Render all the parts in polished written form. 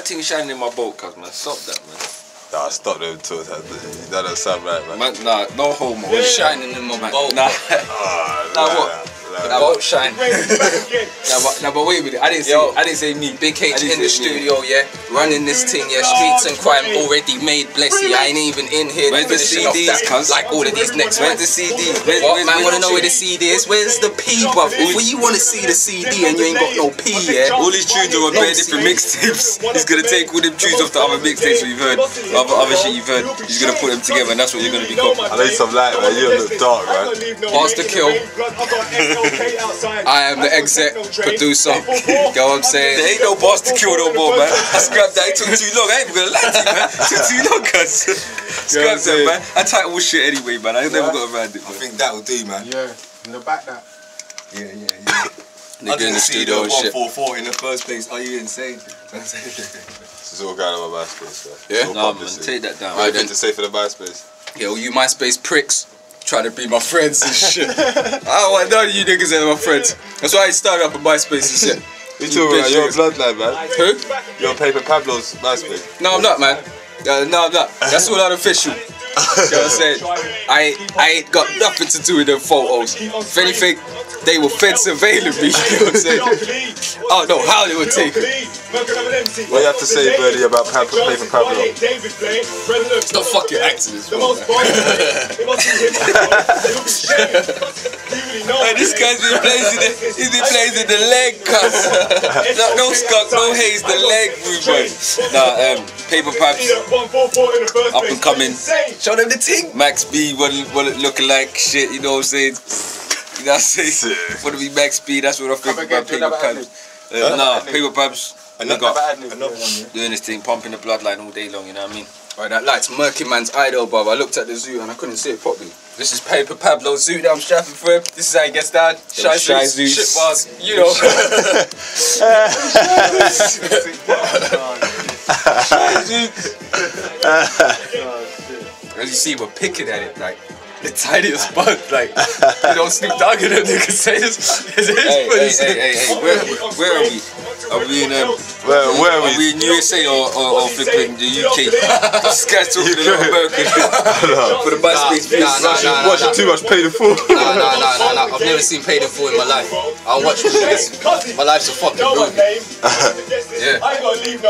that thing shining in my boat, cuz, man. Stop that, man. Nah, stop them talk. That don't sound right, man. Nah, no homo. What's shining in my boat? Nah. Nah, what? The boat shine. Nah, but wait a minute. I didn't say me. Big H in the studio, yeah. Running this thing, yeah. Streets and crime already made, bless you. I ain't even in here. Where's the CDs, cuz? Like all of these next Where's the CDs? What, man, wanna know where the CD is? Where's the P, bruv? When you wanna see the CD and you ain't got no P, yeah? All these tunes are on bare different mixtapes. He's gonna take all them tunes off the other mixtapes you've heard, other shit you've heard. He's gonna put them together, and that's what you're gonna be copying. I need some light, man. You look dark, man. Master Kill. I am the exec producer. You know what I'm saying? There ain't no boss to kill no more, man. I scrapped that. It took too long. I ain't even gonna lie to you, man. It took too long, cuz. Scrap that, man. I title shit anyway, man. I never got around it, man. I think that'll do, man. Yeah, in the back that. Yeah. Nigga in the studio and shit. 144 in the first place. Are you insane? This is all going on my MySpace, man. Yeah? Nah, man, take that down. What you to say for the MySpace? Yeah, all you MySpace pricks trying to be my friends and shit. I don't want none of you niggas as my friends. That's why I started up on MySpace and shit. You talking about your bloodline, man? Who? You're Paper Pablo's MySpace. No, I'm not, man. No, I'm not. That's all unofficial. You know what I'm saying? I ain't got nothing to do with them photos. If anything, they will fed surveilling me. You know what I'm saying? I don't know how they would take it. What you have to say, Birdie, about Paper Pablo? Stop fucking acting as well, man. Hey, this guy's been blazing the leg, cuz. No skunk, no haze, the leg movement. Nah, Paper Paps, up and coming. Show them the ting. Max B, what it looking like, shit, you know what I'm saying? You know what I'm saying? Wanna be Max B, that's what I think about Paper Paps. Nah, Paper Paps, doing this thing, pumping the bloodline all day long, you know what I mean? Right, that light's murky man's idol, bruv. I looked at the zoo and I couldn't see it properly. This is Paper Pablo's zoo that I'm strapping for him. This is how he gets down. Shy Zeus, shit bars, you know. Shy Zeus. As you see, we're picking at it, like, the tiniest bug, like, you know, Snoop Dogg and them niggas say this. Hey, where are we? Are we in where are we in USA or flipping the UK? This guy's talking about America for the MySpace videos. Watching too much Paid in Full. Nah. I've never seen Paid in Full in my life. I don't watch movies. My life's a fucking movie. Yeah.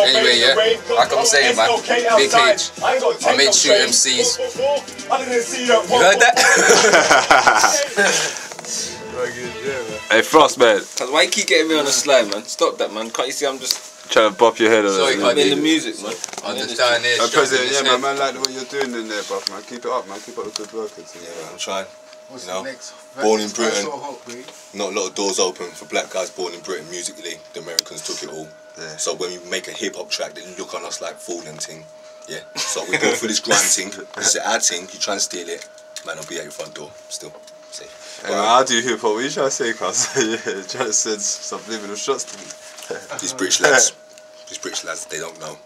Anyway, yeah. Like I'm saying, man. Big H. I made shoot MCs. You heard that? Hey, Frost, man. Cause why you keep getting me on the slide, man? Stop that, man. Can't you see I'm just trying to bop your head on Sorry, it? I'm in the music, man. I'm just down there. President, yeah, man, like what you're doing in there, bruv, man. Keep it up, man. Keep up the good work. Yeah, I'm trying. What's You know, the next? born in Britain. So hot, babe. Not a lot of doors open for black guys born in Britain musically. The Americans took it all. Yeah. So when we make a hip hop track, they look on us like fooling ting. Yeah. So we go through this grind ting. This is our ting. You try and steal it, man, I'll be at your front door still. See. Hey, man, I do hip hop. What you trying to say, cuz? Yeah, trying to send some subliminal shots to me. These British lads, they don't know.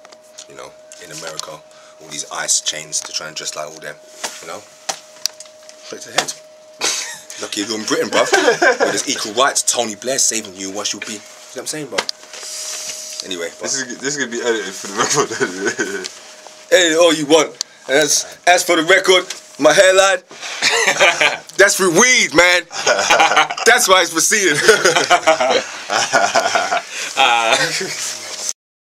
You know, in America, all these ice chains to try and dress like all them. You know, straight to the head. Lucky you're in Britain, bruv. Where there's equal rights. Tony Blair saving you. What you'll be. You know what I'm saying, bruv? Anyway, This is gonna be edited for the record. Hey, all you want. As for the record, my hairline, that's for weed, man. That's why it's for seeing.